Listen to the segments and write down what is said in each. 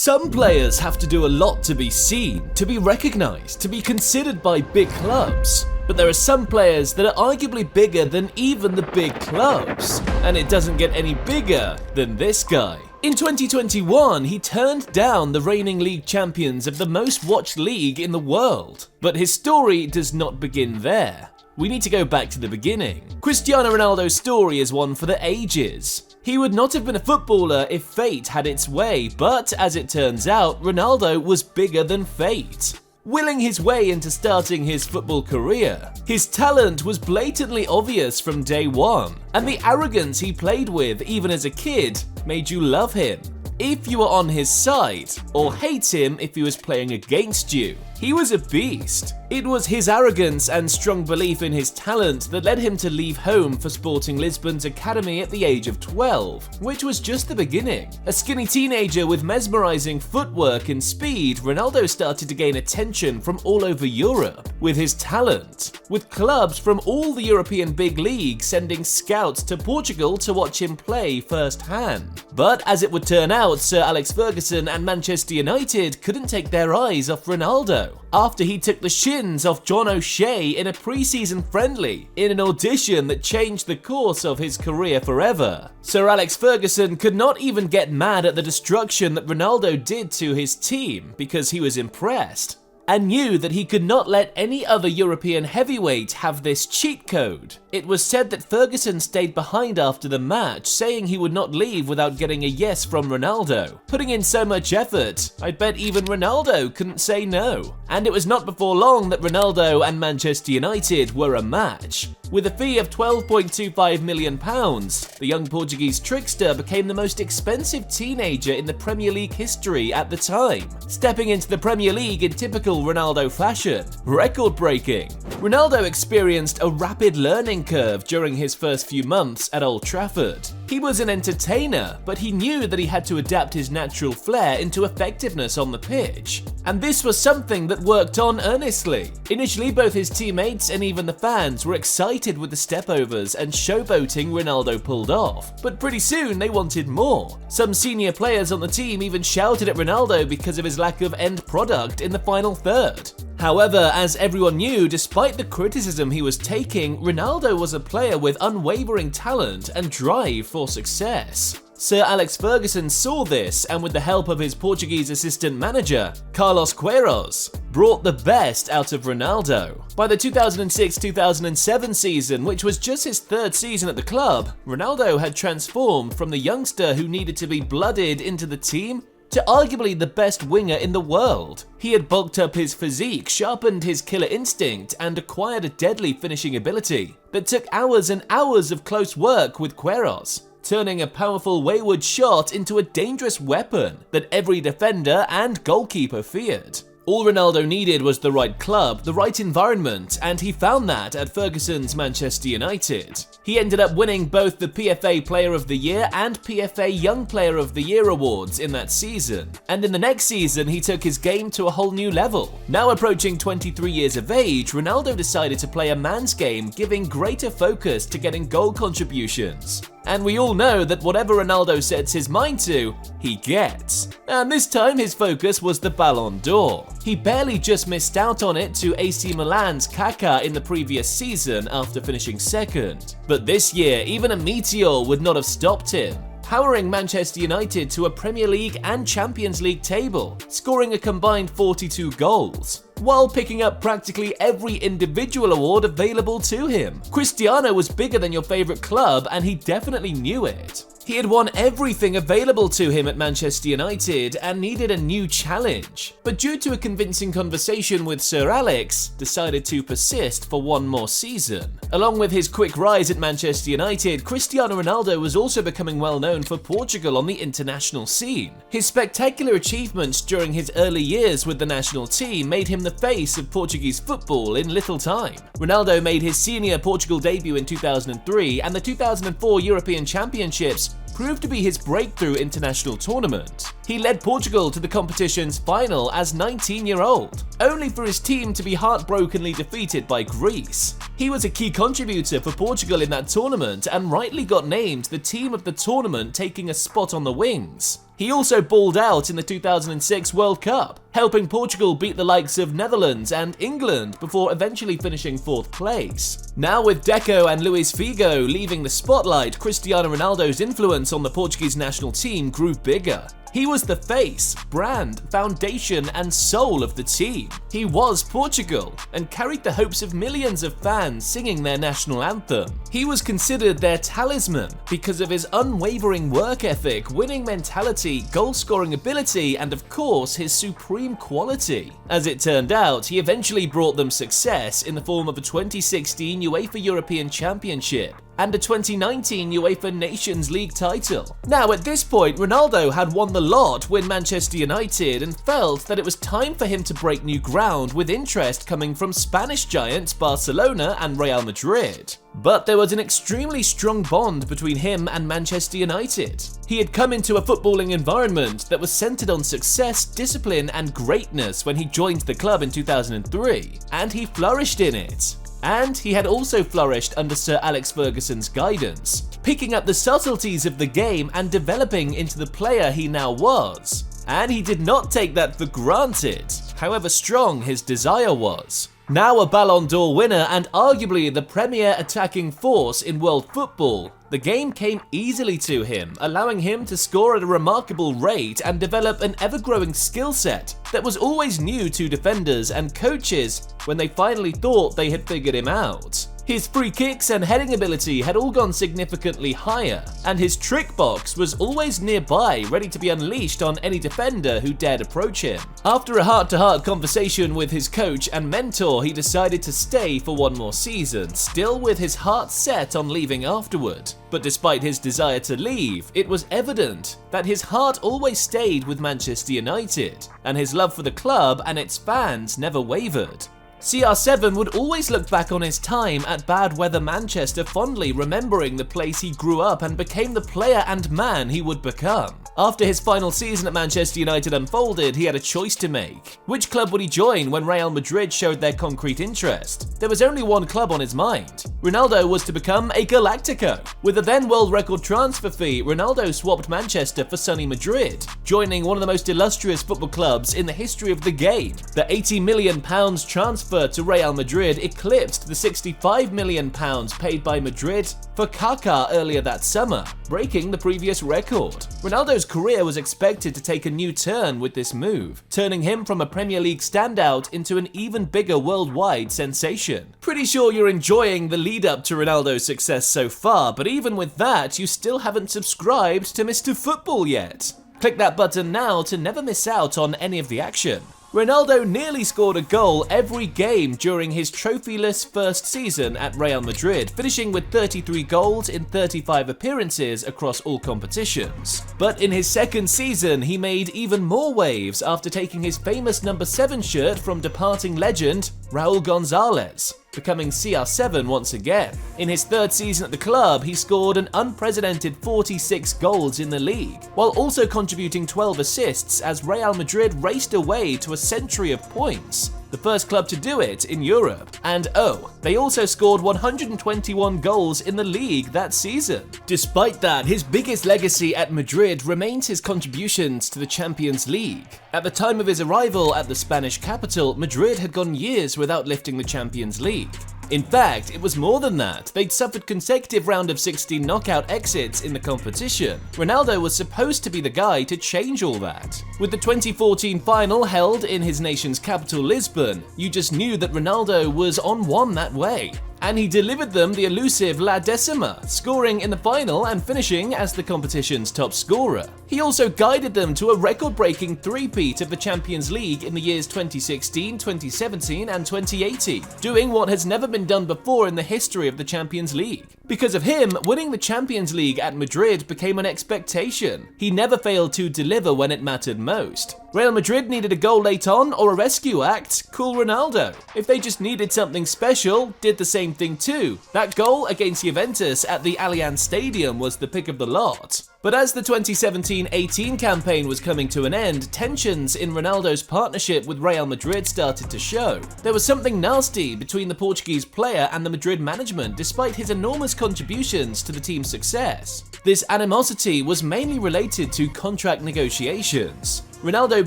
Some players have to do a lot to be seen, to be recognized, to be considered by big clubs. But there are some players that are arguably bigger than even the big clubs. And it doesn't get any bigger than this guy. In 2021, he turned down the reigning league champions of the most watched league in the world. But his story does not begin there. We need to go back to the beginning. Cristiano Ronaldo's story is one for the ages. He would not have been a footballer if fate had its way, but as it turns out, Ronaldo was bigger than fate. Willing his way into starting his football career, his talent was blatantly obvious from day one, and the arrogance he played with even as a kid made you love him if you were on his side, or hate him if he was playing against you. He was a beast. It was his arrogance and strong belief in his talent that led him to leave home for Sporting Lisbon's academy at the age of 12, which was just the beginning. A skinny teenager with mesmerizing footwork and speed, Ronaldo started to gain attention from all over Europe with his talent, with clubs from all the European big leagues sending scouts to Portugal to watch him play firsthand. But as it would turn out, Sir Alex Ferguson and Manchester United couldn't take their eyes off Ronaldo after he took the shins off John O'Shea in a pre-season friendly in an audition that changed the course of his career forever. Sir Alex Ferguson could not even get mad at the destruction that Ronaldo did to his team because he was impressed and knew that he could not let any other European heavyweight have this cheat code. It was said that Ferguson stayed behind after the match, saying he would not leave without getting a yes from Ronaldo. Putting in so much effort, I'd bet even Ronaldo couldn't say no. And it was not before long that Ronaldo and Manchester United were a match. With a fee of £12.25 million, the young Portuguese trickster became the most expensive teenager in the Premier League history at the time, stepping into the Premier League in typical Ronaldo fashion, record-breaking. Ronaldo experienced a rapid learning curve during his first few months at Old Trafford. He was an entertainer, but he knew that he had to adapt his natural flair into effectiveness on the pitch. And this was something that worked on earnestly. Initially, both his teammates and even the fans were excited with the stepovers and showboating Ronaldo pulled off, but pretty soon they wanted more. Some senior players on the team even shouted at Ronaldo because of his lack of end product in the final third. However, as everyone knew, despite the criticism he was taking, Ronaldo was a player with unwavering talent and drive for success. Sir Alex Ferguson saw this, and with the help of his Portuguese assistant manager, Carlos Queiroz, brought the best out of Ronaldo. By the 2006-2007 season, which was just his third season at the club, Ronaldo had transformed from the youngster who needed to be blooded into the team to arguably the best winger in the world. He had bulked up his physique, sharpened his killer instinct, and acquired a deadly finishing ability that took hours and hours of close work with Queiroz, turning a powerful wayward shot into a dangerous weapon that every defender and goalkeeper feared. All Ronaldo needed was the right club, the right environment, and he found that at Ferguson's Manchester United. He ended up winning both the PFA Player of the Year and PFA Young Player of the Year awards in that season. And in the next season, he took his game to a whole new level. Now approaching 23 years of age, Ronaldo decided to play a man's game, giving greater focus to getting goal contributions. And we all know that whatever Ronaldo sets his mind to, he gets. And this time his focus was the Ballon d'Or. He barely just missed out on it to AC Milan's Kaká in the previous season after finishing second. But this year, even a meteor would not have stopped him, powering Manchester United to a Premier League and Champions League table, scoring a combined 42 goals, while picking up practically every individual award available to him. Cristiano was bigger than your favorite club, and he definitely knew it. He had won everything available to him at Manchester United and needed a new challenge, but due to a convincing conversation with Sir Alex, decided to persist for one more season. Along with his quick rise at Manchester United, Cristiano Ronaldo was also becoming well known for Portugal on the international scene. His spectacular achievements during his early years with the national team made him the face of Portuguese football in little time. Ronaldo made his senior Portugal debut in 2003, and the 2004 European Championships proved to be his breakthrough international tournament. He led Portugal to the competition's final as 19-year-old, only for his team to be heartbrokenly defeated by Greece. He was a key contributor for Portugal in that tournament and rightly got named the team of the tournament, taking a spot on the wings. He also balled out in the 2006 World Cup, helping Portugal beat the likes of Netherlands and England before eventually finishing 4th place. Now with Deco and Luis Figo leaving the spotlight, Cristiano Ronaldo's influence on the Portuguese national team grew bigger. He was the face, brand, foundation, and soul of the team. He was Portugal and carried the hopes of millions of fans singing their national anthem. He was considered their talisman because of his unwavering work ethic, winning mentality, goal-scoring ability, and of course his supreme quality. As it turned out, he eventually brought them success in the form of a 2016 UEFA European Championship and a 2019 UEFA Nations League title. Now at this point, Ronaldo had won the lot with Manchester United and felt that it was time for him to break new ground, with interest coming from Spanish giants Barcelona and Real Madrid. But there was an extremely strong bond between him and Manchester United. He had come into a footballing environment that was centered on success, discipline, and greatness when he joined the club in 2003, and he flourished in it. And he had also flourished under Sir Alex Ferguson's guidance, picking up the subtleties of the game and developing into the player he now was. And he did not take that for granted, however strong his desire was. Now a Ballon d'Or winner and arguably the premier attacking force in world football, the game came easily to him, allowing him to score at a remarkable rate and develop an ever-growing skill set that was always new to defenders and coaches when they finally thought they had figured him out. His free kicks and heading ability had all gone significantly higher, and his trick box was always nearby, ready to be unleashed on any defender who dared approach him. After a heart-to-heart conversation with his coach and mentor, he decided to stay for one more season, still with his heart set on leaving afterward. But despite his desire to leave, it was evident that his heart always stayed with Manchester United, and his love for the club and its fans never wavered. CR7 would always look back on his time at bad weather Manchester fondly, remembering the place he grew up and became the player and man he would become. After his final season at Manchester United unfolded, he had a choice to make. Which club would he join when Real Madrid showed their concrete interest? There was only one club on his mind. Ronaldo was to become a Galactico. With a then world record transfer fee, Ronaldo swapped Manchester for sunny Madrid, joining one of the most illustrious football clubs in the history of the game. The £80 million transfer to Real Madrid eclipsed the £65 million paid by Madrid for Kaká earlier that summer, breaking the previous record. Ronaldo's career was expected to take a new turn with this move, turning him from a Premier League standout into an even bigger worldwide sensation. Pretty sure you're enjoying the lead up to Ronaldo's success so far, but even with that, you still haven't subscribed to Mr. Football yet. Click that button now to never miss out on any of the action. Ronaldo nearly scored a goal every game during his trophyless first season at Real Madrid, finishing with 33 goals in 35 appearances across all competitions. But in his second season, he made even more waves after taking his famous number 7 shirt from departing legend Raul Gonzalez, becoming CR7 once again. In his third season at the club, he scored an unprecedented 46 goals in the league, while also contributing 12 assists as Real Madrid raced away to a century of points, the first club to do it in Europe. And oh, they also scored 121 goals in the league that season. Despite that, his biggest legacy at Madrid remains his contributions to the Champions League. At the time of his arrival at the Spanish capital, Madrid had gone years without lifting the Champions League. In fact, it was more than that. They'd suffered consecutive round of 16 knockout exits in the competition. Ronaldo was supposed to be the guy to change all that. With the 2014 final held in his nation's capital, Lisbon, you just knew that Ronaldo was on one that way. And he delivered them the elusive La Decima, scoring in the final and finishing as the competition's top scorer. He also guided them to a record-breaking three-peat of the Champions League in the years 2016, 2017 and 2018, doing what has never been done before in the history of the Champions League. Because of him, winning the Champions League at Madrid became an expectation. He never failed to deliver when it mattered most. Real Madrid needed a goal late on or a rescue act, call Ronaldo. If they just needed something special, did the same thing too. That goal against Juventus at the Allianz Stadium was the pick of the lot. But as the 2017-18 campaign was coming to an end, tensions in Ronaldo's partnership with Real Madrid started to show. There was something nasty between the Portuguese player and the Madrid management despite his enormous contributions to the team's success. This animosity was mainly related to contract negotiations. Ronaldo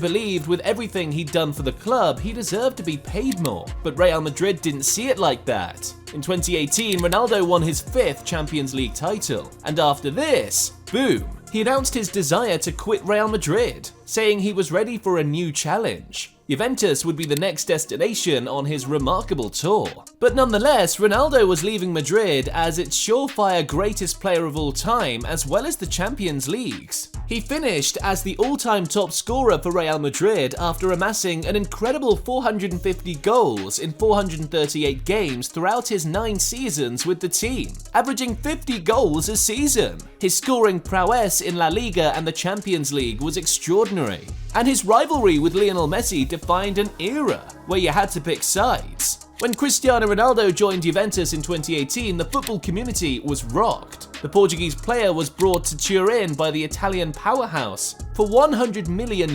believed with everything he'd done for the club, he deserved to be paid more, but Real Madrid didn't see it like that. In 2018, Ronaldo won his 5th Champions League title, and after this, boom, he announced his desire to quit Real Madrid, saying he was ready for a new challenge. Juventus would be the next destination on his remarkable tour. But nonetheless, Ronaldo was leaving Madrid as its surefire greatest player of all time, as well as the Champions Leagues. He finished as the all-time top scorer for Real Madrid after amassing an incredible 450 goals in 438 games throughout his 9 seasons with the team, averaging 50 goals a season. His scoring prowess in La Liga and the Champions League was extraordinary, and his rivalry with Lionel Messi defined an era where you had to pick sides. When Cristiano Ronaldo joined Juventus in 2018, the football community was rocked. The Portuguese player was brought to Turin by the Italian powerhouse for €100 million,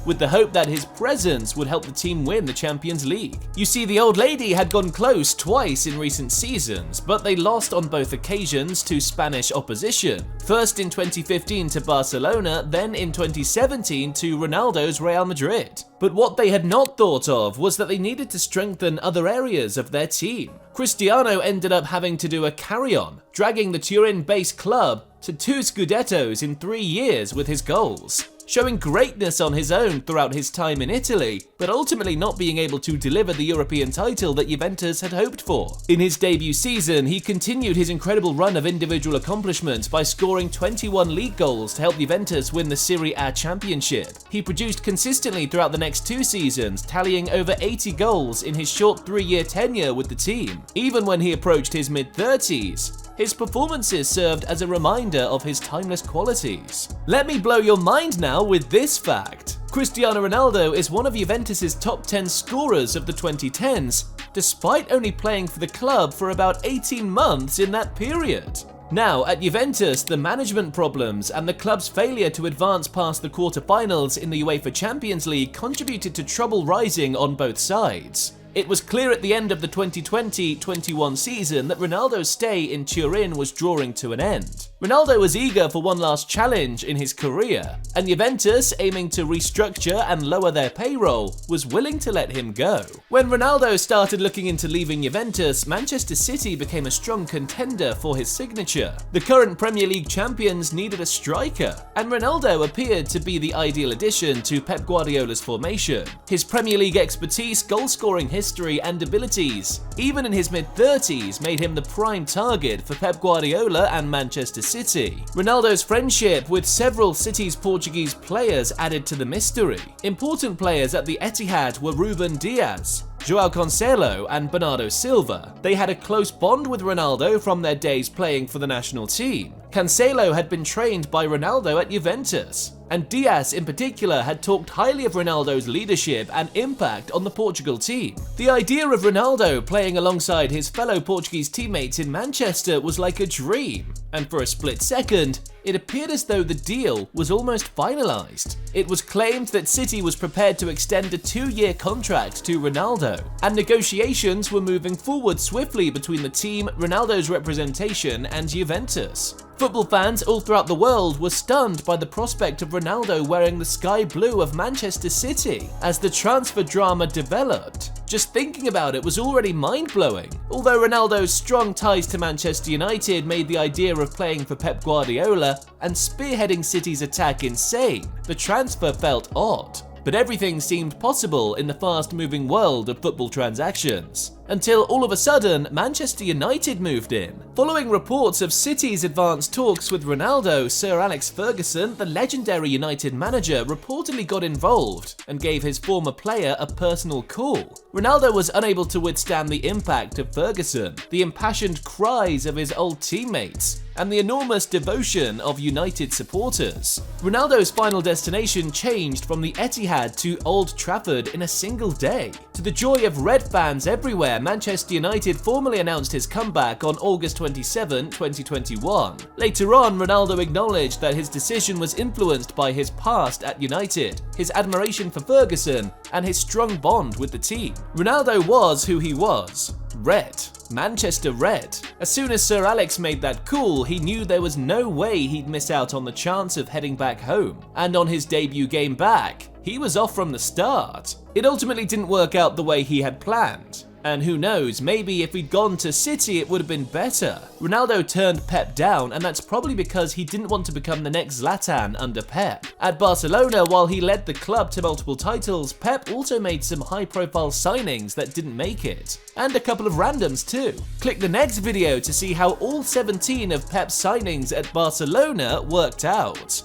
with the hope that his presence would help the team win the Champions League. You see, the old lady had gone close twice in recent seasons, but they lost on both occasions to Spanish opposition. First in 2015 to Barcelona, then in 2017 to Ronaldo's Real Madrid. But what they had not thought of was that they needed to strengthen other areas of their team. Cristiano ended up having to do a carry-on, dragging the Turin-based club to 2 Scudettos in 3 years with his goals, showing greatness on his own throughout his time in Italy, but ultimately not being able to deliver the European title that Juventus had hoped for. In his debut season, he continued his incredible run of individual accomplishments by scoring 21 league goals to help Juventus win the Serie A championship. He produced consistently throughout the next 2 seasons, tallying over 80 goals in his short 3-year tenure with the team. Even when he approached his mid-30s, his performances served as a reminder of his timeless qualities. Let me blow your mind now with this fact. Cristiano Ronaldo is one of Juventus's top 10 scorers of the 2010s, despite only playing for the club for about 18 months in that period. Now, at Juventus, the management problems and the club's failure to advance past the quarter-finals in the UEFA Champions League contributed to trouble rising on both sides. It was clear at the end of the 2020-21 season that Ronaldo's stay in Turin was drawing to an end. Ronaldo was eager for one last challenge in his career, and Juventus, aiming to restructure and lower their payroll, was willing to let him go. When Ronaldo started looking into leaving Juventus, Manchester City became a strong contender for his signature. The current Premier League champions needed a striker, and Ronaldo appeared to be the ideal addition to Pep Guardiola's formation. His Premier League expertise, goal-scoring history and abilities, even in his mid-30s, made him the prime target for Pep Guardiola and Manchester City. Ronaldo's friendship with several City's Portuguese players added to the mystery. Important players at the Etihad were Ruben Dias, João Cancelo and Bernardo Silva. They had a close bond with Ronaldo from their days playing for the national team. Cancelo had been trained by Ronaldo at Juventus, and Dias in particular had talked highly of Ronaldo's leadership and impact on the Portugal team. The idea of Ronaldo playing alongside his fellow Portuguese teammates in Manchester was like a dream, and for a split second, it appeared as though the deal was almost finalized. It was claimed that City was prepared to extend a 2-year contract to Ronaldo, and negotiations were moving forward swiftly between the team, Ronaldo's representation, and Juventus. Football fans all throughout the world were stunned by the prospect of Ronaldo wearing the sky blue of Manchester City as the transfer drama developed. Just thinking about it was already mind-blowing. Although Ronaldo's strong ties to Manchester United made the idea of playing for Pep Guardiola and spearheading City's attack insane, the transfer felt odd. But everything seemed possible in the fast-moving world of football transactions, until all of a sudden Manchester United moved in. Following reports of City's advanced talks with Ronaldo, Sir Alex Ferguson, the legendary United manager, reportedly got involved and gave his former player a personal call. Ronaldo was unable to withstand the impact of Ferguson, the impassioned cries of his old teammates, and the enormous devotion of United supporters. Ronaldo's final destination changed from the Etihad to Old Trafford in a single day. To the joy of Red fans everywhere, Manchester United formally announced his comeback on August 27, 2021. Later on, Ronaldo acknowledged that his decision was influenced by his past at United, his admiration for Ferguson, and his strong bond with the team. Ronaldo was who he was. Red. Manchester Red. As soon as Sir Alex made that call, he knew there was no way he'd miss out on the chance of heading back home. And on his debut game back, he was off from the start. It ultimately didn't work out the way he had planned. And who knows, maybe if we'd gone to City it would have been better. Ronaldo turned Pep down, and that's probably because he didn't want to become the next Zlatan under Pep. At Barcelona, while he led the club to multiple titles, Pep also made some high-profile signings that didn't make it. And a couple of randoms too. Click the next video to see how all 17 of Pep's signings at Barcelona worked out.